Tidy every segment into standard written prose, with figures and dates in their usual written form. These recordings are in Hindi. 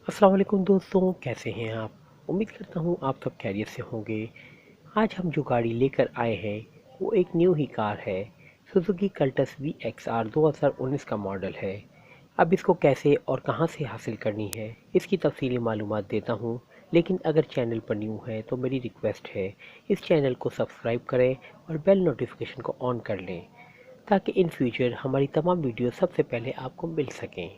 अस्सलाम वालेकुम दोस्तों, कैसे हैं आप? उम्मीद करता हूँ आप सब खैरियत से होंगे। आज हम जो गाड़ी लेकर आए हैं वो एक न्यू ही कार है। सुजुकी कल्टस VXR 2019 का मॉडल है। अब इसको कैसे और कहां से हासिल करनी है इसकी तफसीली मालूमात देता हूं। लेकिन अगर चैनल पर न्यू है तो मेरी रिक्वेस्ट है, इस चैनल को सब्सक्राइब करें और बेल नोटिफिकेशन को ऑन कर लें, ताकि इन फ्यूचर हमारी तमाम वीडियो सबसे पहले आपको मिल सकें।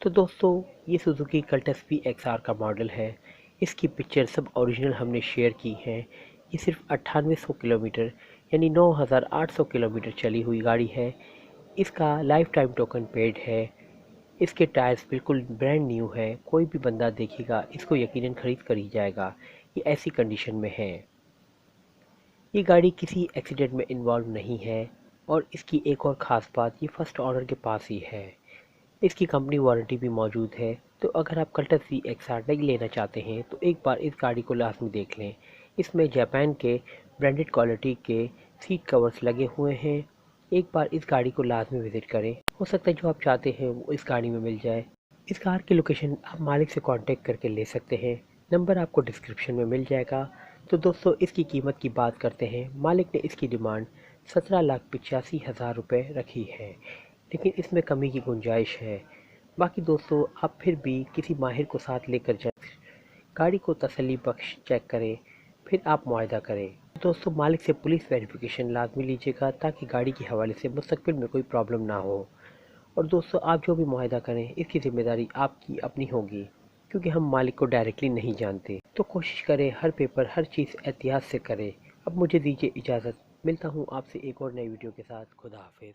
तो दोस्तों, ये सुजुकी कल्टस VXR का मॉडल है। इसकी पिक्चर सब ओरिजिनल हमने शेयर की हैं। ये सिर्फ 9800 किलोमीटर यानी 9800 किलोमीटर चली हुई गाड़ी है। इसका लाइफ टाइम टोकन पेड है। इसके टायर्स बिल्कुल ब्रांड न्यू है। कोई भी बंदा देखेगा इसको यकीनन खरीद कर ही जाएगा, ये ऐसी कंडीशन में है। ये गाड़ी किसी एक्सीडेंट में इन्वॉल्व नहीं है। और इसकी एक और ख़ास बात, ये फर्स्ट ऑनर के पास ही है। इसकी कंपनी वारंटी भी मौजूद है। तो अगर आप कल्टस VXR नहीं लेना चाहते हैं तो एक बार इस गाड़ी को लाजमी देख लें। इसमें जापान के ब्रांडेड क्वालिटी के सीट कवर्स लगे हुए हैं। एक बार इस गाड़ी को लाजमी विज़िट करें। हो सकता है जो आप चाहते हैं वो इस गाड़ी में मिल जाए। इस कार की लोकेशन आप मालिक से कांटेक्ट करके ले सकते हैं। नंबर आपको डिस्क्रिप्शन में मिल जाएगा। तो दोस्तों, इसकी कीमत की बात करते हैं। मालिक ने इसकी डिमांड 17,85,000 रुपये रखी है, लेकिन इसमें कमी की गुंजाइश है। बाकी दोस्तों, आप फिर भी किसी माहिर को साथ लेकर जाएं, गाड़ी को तसल्ली बख्श चेक करें, फिर आप मुआयदा करें। दोस्तों, मालिक से पुलिस वेरिफिकेशन लाजमी लीजिएगा, ताकि गाड़ी के हवाले से मुस्तकबिल में कोई प्रॉब्लम ना हो। और दोस्तों, आप जो भी मुआहदा करें इसकी ज़िम्मेदारी आपकी अपनी होगी, क्योंकि हम मालिक को डायरेक्टली नहीं जानते। तो कोशिश करें हर पेपर हर चीज़ एहतियात से करें। अब मुझे दीजिए इजाज़त। मिलता हूँ आपसे एक और नई वीडियो के साथ। खुदा हाफिज़।